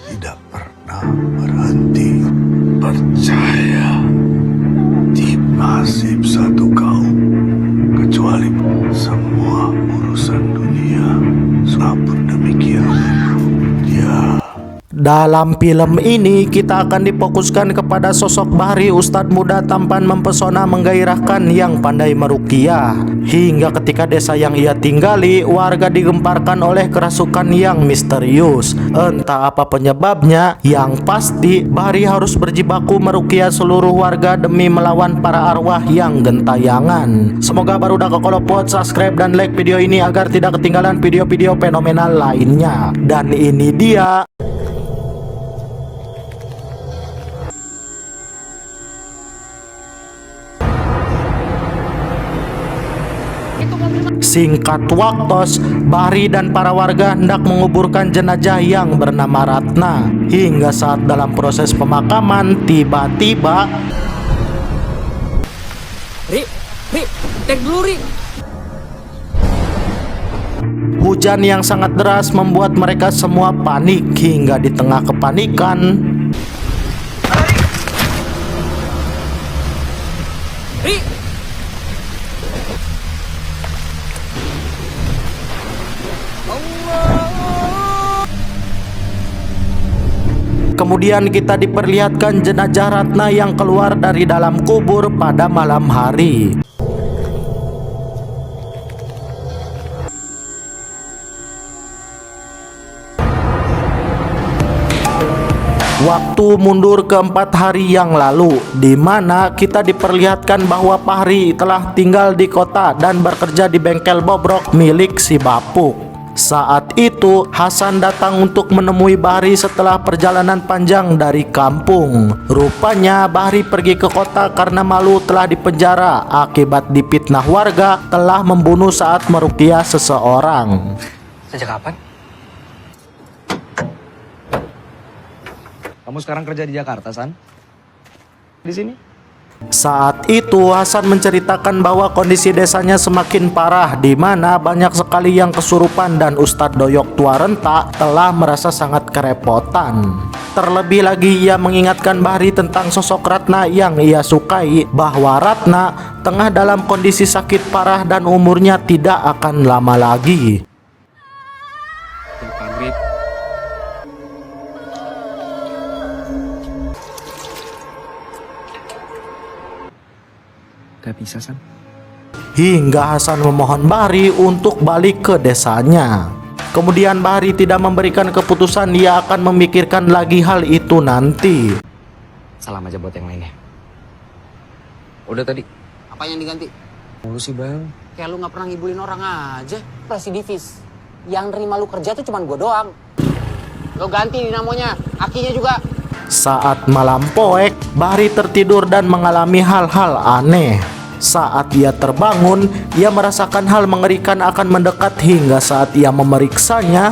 tidak pernah berhenti. Percaya di nasib satu kaum, kecuali semua urusan dunia. Apapun demikian, dia. Dalam film ini kita akan difokuskan kepada sosok Bahri, ustadz muda tampan mempesona menggairahkan yang pandai meruqyah. Hingga ketika desa yang ia tinggali, warga digemparkan oleh kerasukan yang misterius. Entah apa penyebabnya, yang pasti Bahri harus berjibaku meruqyah seluruh warga demi melawan para arwah yang gentayangan. Semoga barudak kekolopot, subscribe dan like video ini agar tidak ketinggalan video-video fenomenal lainnya. Dan ini dia singkat waktu, Bahri dan para warga hendak menguburkan jenazah yang bernama Ratna. Hingga saat dalam proses pemakaman, tiba-tiba Ri, tek dulu Ri. hujan yang sangat deras membuat mereka semua panik. Hingga di tengah kepanikan, Ri, kemudian kita diperlihatkan jenazah Ratna yang keluar dari dalam kubur pada malam hari. Waktu mundur ke 4 hari yang lalu, di mana kita diperlihatkan bahwa Bahri telah tinggal di kota dan bekerja di bengkel bobrok milik si Bapuk. Saat itu Hasan datang untuk menemui Bahri setelah perjalanan panjang dari kampung. Rupanya Bahri pergi ke kota karena malu telah dipenjara akibat dipitnah warga telah membunuh saat meruqyah seseorang. sejak kapan? Kamu sekarang kerja di Jakarta, San? Di sini? Saat itu Hasan menceritakan bahwa kondisi desanya semakin parah, di mana banyak sekali yang kesurupan dan Ustadz Doyok tua renta telah merasa sangat kerepotan. Terlebih lagi ia mengingatkan Bahri tentang sosok Ratna yang ia sukai, bahwa Ratna tengah dalam kondisi sakit parah dan umurnya tidak akan lama lagi. Maghrib. Gak bisa, San. Hingga Hasan memohon Bahri untuk balik ke desanya. Kemudian Bahri tidak memberikan keputusan, ia akan memikirkan lagi hal itu nanti. Salam aja buat yang lainnya. Udah tadi. Apa yang diganti? Mulu sih, Bang. Kayak lu gak pernah ngibulin orang aja. Residivis. Yang nerima lu kerja tuh cuman gua doang. Lu ganti dinamonya, akinya juga. Saat malam poek, Bahri tertidur dan mengalami hal-hal aneh. Saat ia terbangun, ia merasakan hal mengerikan akan mendekat. Hingga saat ia memeriksanya,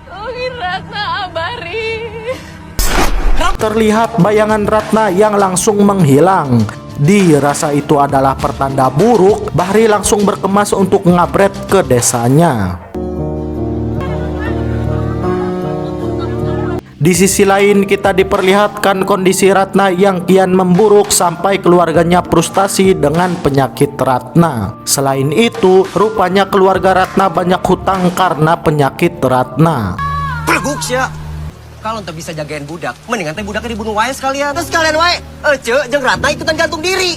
Tolongin Ratna, Bahri. terlihat bayangan Ratna yang langsung menghilang. Dirasa itu adalah pertanda buruk, Bahri langsung berkemas untuk ngabret ke desanya. Di sisi lain kita diperlihatkan kondisi Ratna yang kian memburuk sampai keluarganya frustasi dengan penyakit Ratna. Selain itu, rupanya keluarga Ratna banyak hutang karena penyakit Ratna. Perguks ya. Kalau ente bisa jagain budak, mendingan teh budaknya dibunuh wae sekalian. Terus sekalian wae, Ece jeung Ratna ikutan gantung diri.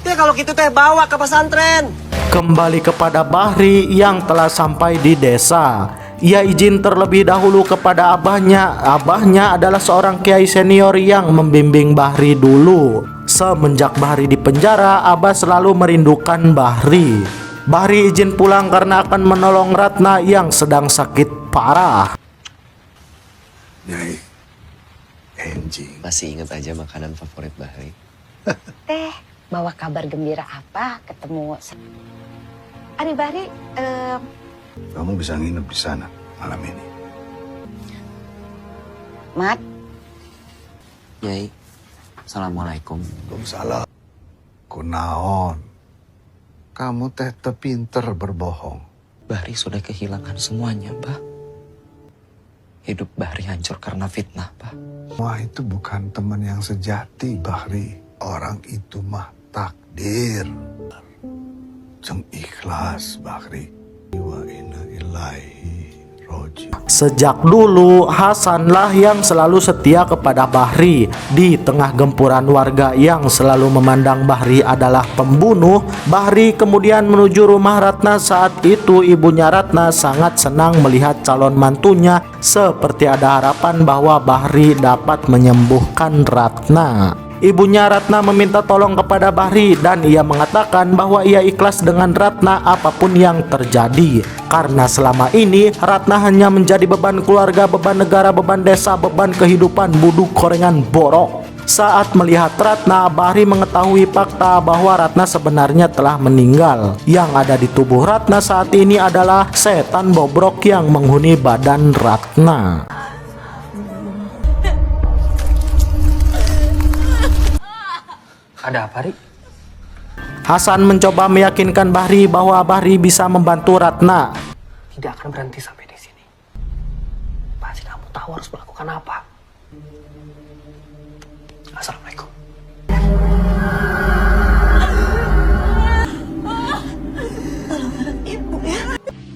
Teh kalau gitu teh bawa ke pesantren. Kembali kepada Bahri yang telah sampai di desa. Ia izin terlebih dahulu kepada abahnya. Abahnya adalah seorang kiai senior yang membimbing Bahri dulu. Semenjak Bahri di penjara, abah selalu merindukan Bahri. Bahri izin pulang karena akan menolong Ratna yang sedang sakit parah. Nyai, enjing. Masih inget aja makanan favorit Bahri? Teh, bawa kabar gembira apa ketemu Ari Bahri. Kamu bisa nginep di sana malam ini. Mat, Yai, Assalamualaikum. Waalaikumsalam. Kunaon. Kamu teh pinter berbohong. Bahri sudah kehilangan semuanya, Bah. Hidup Bahri hancur karena fitnah, Bah. Wah, itu bukan teman yang sejati, Bahri. Orang itu mah takdir. Jeng ikhlas, Bahri. Wa inna ilaihi roji'un. Sejak dulu, Hasanlah yang selalu setia kepada Bahri. Di tengah gempuran warga yang selalu memandang Bahri adalah pembunuh, Bahri kemudian menuju rumah Ratna. Saat itu ibunya Ratna sangat senang melihat calon mantunya, seperti ada harapan bahwa Bahri dapat menyembuhkan Ratna. Ibunya Ratna meminta tolong kepada Bahri dan ia mengatakan bahwa ia ikhlas dengan Ratna apapun yang terjadi. Karena selama ini Ratna hanya menjadi beban keluarga, beban negara, beban desa, beban kehidupan, buduk korengan borok. Saat melihat Ratna, Bahri mengetahui fakta bahwa Ratna sebenarnya telah meninggal. Yang ada di tubuh Ratna saat ini adalah setan bobrok yang menghuni badan Ratna. Ada apa, Ri? Hasan mencoba meyakinkan Bahri bahwa Bahri bisa membantu Ratna. Tidak akan berhenti sampai di sini. Pasti kamu tahu harus melakukan apa. Assalamualaikum.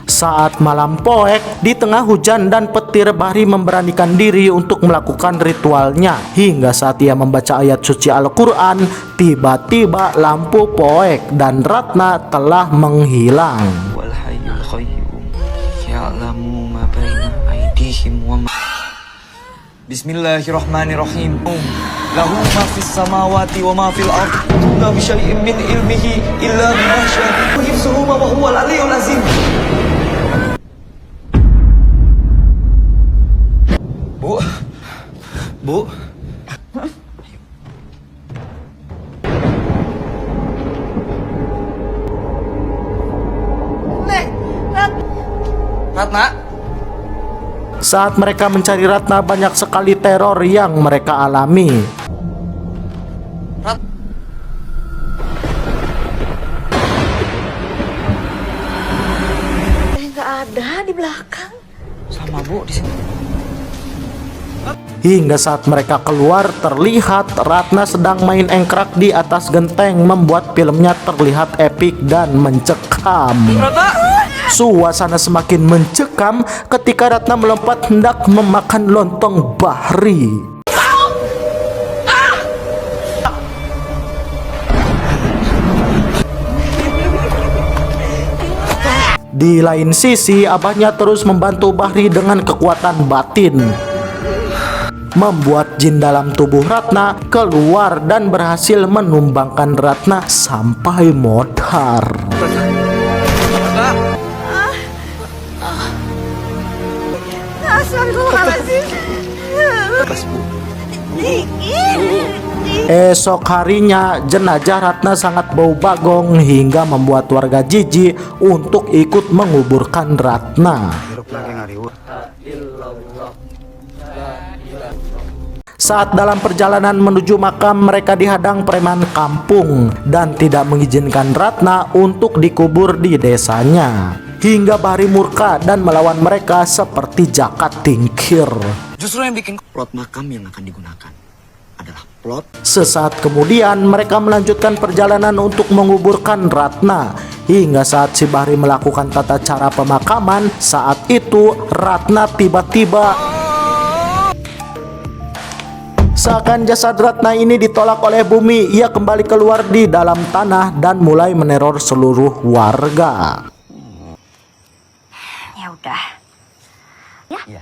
Saat malam poek, di tengah hujan dan petir, Bahri memberanikan diri untuk melakukan ritualnya. Hingga saat ia membaca ayat suci Al-Quran, tiba-tiba lampu poek dan Ratna telah menghilang. Wal hayyul qayyum ya'lamu ma baina aydihim wa ma. Bismillahirrahmanirrahim. Lahu ma fis samawati wa ma fil ard. La bi syai'in min ilmihi illa bima syaa. Hifzuhu wa huwal aliyyul azim. Bu. Ratna. Saat mereka mencari Ratna, banyak sekali teror yang mereka alami. nggak ada di belakang. Sama Bu di sini. Hingga saat mereka keluar, terlihat Ratna sedang main engkrak di atas genteng, membuat filmnya terlihat epik dan mencekam. Suasana semakin mencekam ketika Ratna melompat hendak memakan lontong Bahri. Di lain sisi, abahnya terus membantu Bahri dengan kekuatan batin, membuat jin dalam tubuh Ratna keluar dan berhasil menumbangkan Ratna sampai modar. Esok harinya, jenazah Ratna sangat bau bagong hingga membuat warga jijik untuk ikut menguburkan Ratna. Saat dalam perjalanan menuju makam, mereka dihadang preman kampung dan tidak mengizinkan Ratna untuk dikubur di desanya. Hingga Bahri murka dan melawan mereka seperti jakat tingkir. Justru yang bikin plot makam yang akan digunakan adalah plot. Sesaat kemudian mereka melanjutkan perjalanan untuk menguburkan Ratna. Hingga saat si Bahri melakukan tata cara pemakaman, saat itu Ratna tiba-tiba, seakan jasad Ratna ini ditolak oleh bumi, ia kembali keluar di dalam tanah dan mulai meneror seluruh warga. Ya udah. Iya.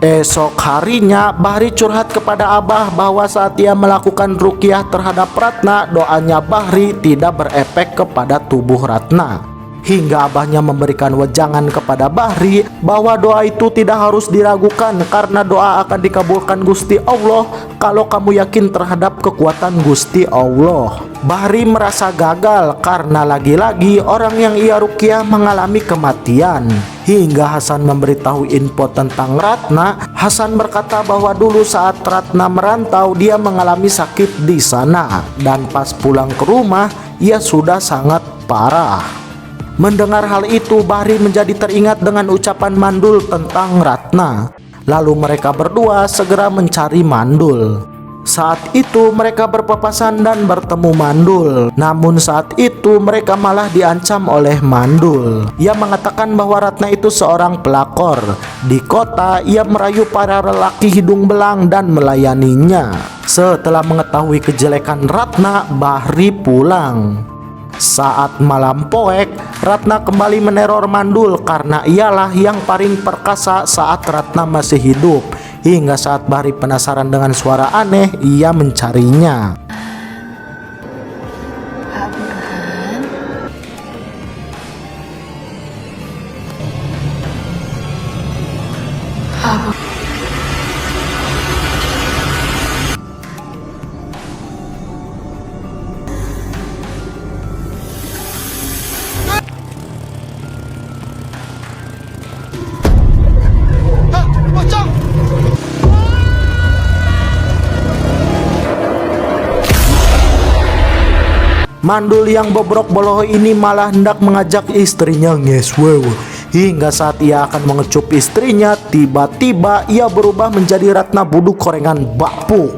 Esok harinya Bahri curhat kepada Abah bahwa saat ia melakukan ruqyah terhadap Ratna, doanya Bahri tidak berefek kepada tubuh Ratna. Hingga abahnya memberikan wejangan kepada Bahri bahwa doa itu tidak harus diragukan karena doa akan dikabulkan Gusti Allah kalau kamu yakin terhadap kekuatan Gusti Allah. Bahri merasa gagal karena lagi-lagi orang yang ia ruqyah mengalami kematian. Hingga Hasan memberitahu info tentang Ratna, Hasan berkata bahwa dulu saat Ratna merantau dia mengalami sakit di sana dan pas pulang ke rumah ia sudah sangat parah. Mendengar hal itu, Bahri menjadi teringat dengan ucapan Mandul tentang Ratna. Lalu mereka berdua segera mencari Mandul. Saat itu mereka berpapasan dan bertemu Mandul. Namun saat itu mereka malah diancam oleh Mandul. Ia mengatakan bahwa Ratna itu seorang pelakor. Di kota ia merayu para lelaki hidung belang dan melayaninya. Setelah mengetahui kejelekan Ratna, Bahri pulang. Saat malam poek, Ratna kembali meneror Mandul karena ialah yang paling perkasa saat Ratna masih hidup. Hingga saat Bahri penasaran dengan suara aneh, ia mencarinya. Mandul yang bobrok boloho ini malah hendak mengajak istrinya ngeswew. Hingga saat ia akan mengecup istrinya, tiba-tiba ia berubah menjadi Ratna buduk korengan bakpu.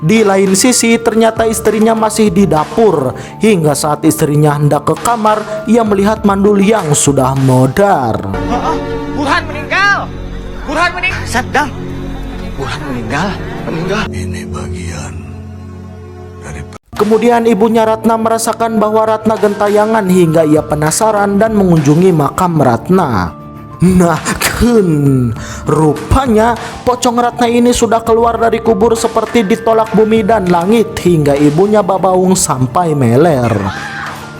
Di lain sisi, ternyata istrinya masih di dapur. Hingga saat istrinya hendak ke kamar, ia melihat Mandul yang sudah modar. Burhan meninggal. Burhan meninggal. Sadang. Burhan meninggal. Ini bagian dari Kemudian ibunya Ratna merasakan bahwa Ratna gentayangan hingga ia penasaran dan mengunjungi makam Ratna. Nah, rupanya pocong Ratna ini sudah keluar dari kubur seperti ditolak bumi dan langit hingga ibunya babaung sampai meler.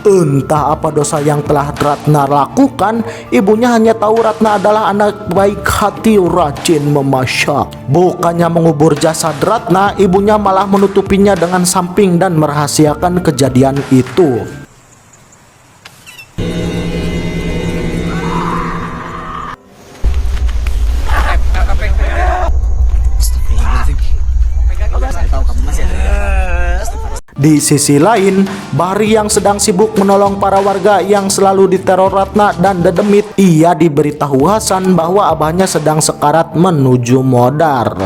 Entah apa dosa yang telah Ratna lakukan, ibunya hanya tahu Ratna adalah anak baik hati rajin memasak. Bukannya mengubur jasad Ratna, ibunya malah menutupinya dengan samping dan merahasiakan kejadian itu. Di sisi lain, Bahri yang sedang sibuk menolong para warga yang selalu diteror Ratna dan Dedemit, ia diberitahu Hasan bahwa abahnya sedang sekarat menuju modar.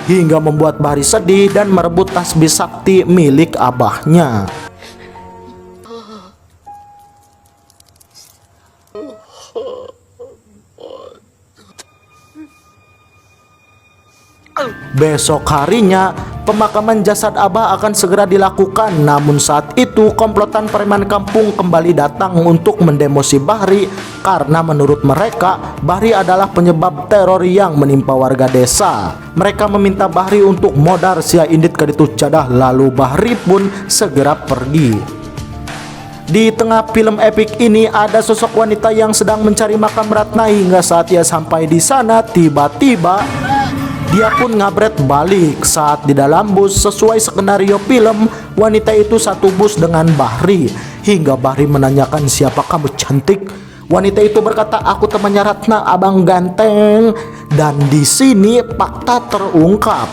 Hingga membuat Bahri sedih dan merebut tasbih sakti milik abahnya. Besok harinya, pemakaman jasad Abah akan segera dilakukan. Namun saat itu komplotan preman kampung kembali datang untuk mendemosi Bahri karena menurut mereka Bahri adalah penyebab teror yang menimpa warga desa. Mereka meminta Bahri untuk modar sia indit kaditu cadah, lalu Bahri pun segera pergi. Di tengah film epik ini ada sosok wanita yang sedang mencari makam Ratna. Hingga saat ia sampai di sana, tiba-tiba dia pun ngabret balik. Saat di dalam bus, sesuai skenario film, wanita itu satu bus dengan Bahri. Hingga Bahri menanyakan, "Siapa kamu, cantik?" Wanita itu berkata, "Aku temannya Ratna, abang ganteng." Dan di sini fakta terungkap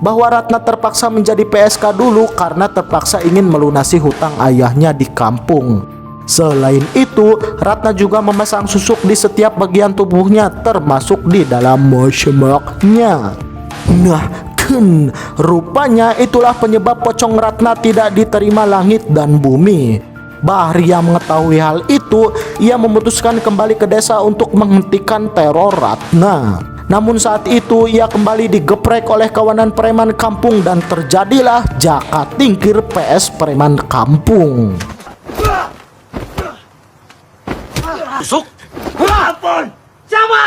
bahwa Ratna terpaksa menjadi PSK dulu karena terpaksa ingin melunasi hutang ayahnya di kampung. Selain itu, Ratna juga memasang susuk di setiap bagian tubuhnya termasuk di dalam moshmoknya. Nah, Rupanya itulah penyebab Pocong Ratna tidak diterima langit dan bumi. Bahri yang mengetahui hal itu, ia memutuskan kembali ke desa untuk menghentikan teror Ratna. Namun saat itu ia kembali digeprek oleh kawanan preman kampung dan terjadilah Jaka Tingkir PS preman kampung. Tusuk. Ampun. Siapa?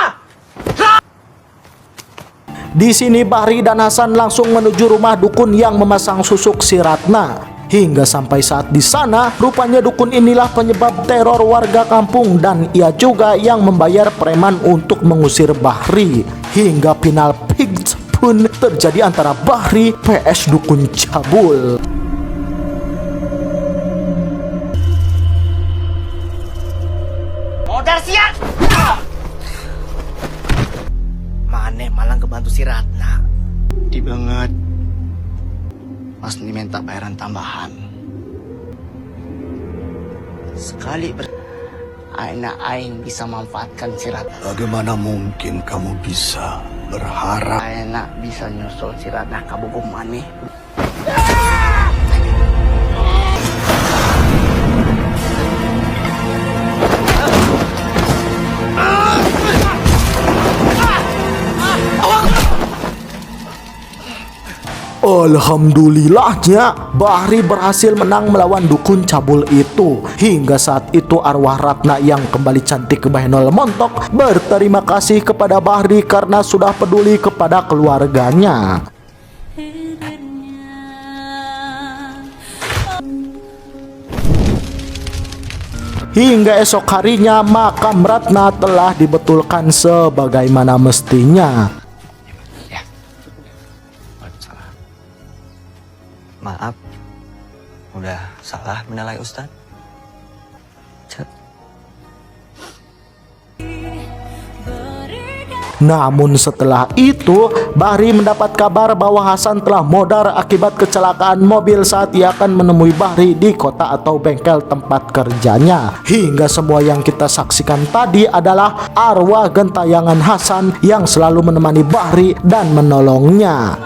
Di sini Bahri dan Hasan langsung menuju rumah dukun yang memasang susuk si Ratna. Hingga sampai saat di sana, rupanya dukun inilah penyebab teror warga kampung dan ia juga yang membayar preman untuk mengusir Bahri. Hingga final pigs pun terjadi antara Bahri PS dukun cabul. Modal siap. Mane malang kebantu si Ratna. Di banget. Mas diminta bayaran tambahan. Sekali Aina Aing bisa manfaatkan sirat. Bagaimana mungkin kamu bisa berharap? Aina bisa nyusul sirat dah kabugum maneh. Alhamdulillahnya Bahri berhasil menang melawan dukun cabul itu. Hingga saat itu arwah Ratna yang kembali cantik ke Bahenol Montok berterima kasih kepada Bahri karena sudah peduli kepada keluarganya. Hingga esok harinya makam Ratna telah dibetulkan sebagaimana mestinya. Maaf, udah salah menilai Ustadz. Namun setelah itu, Bahri mendapat kabar bahwa Hasan telah modar akibat kecelakaan mobil saat ia akan menemui Bahri di kota atau bengkel tempat kerjanya. Hingga semua yang kita saksikan tadi adalah arwah gentayangan Hasan yang selalu menemani Bahri dan menolongnya.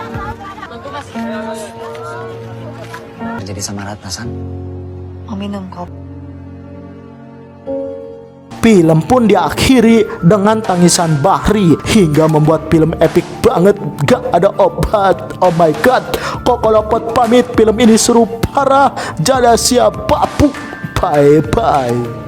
Jadi sama Ratna, San. Mau minum kopi? Film pun diakhiri dengan tangisan Bahri hingga membuat film epic banget, gak ada obat. Oh my god, Kokolopot pamit, film ini seru parah. Jada siap, bye bye.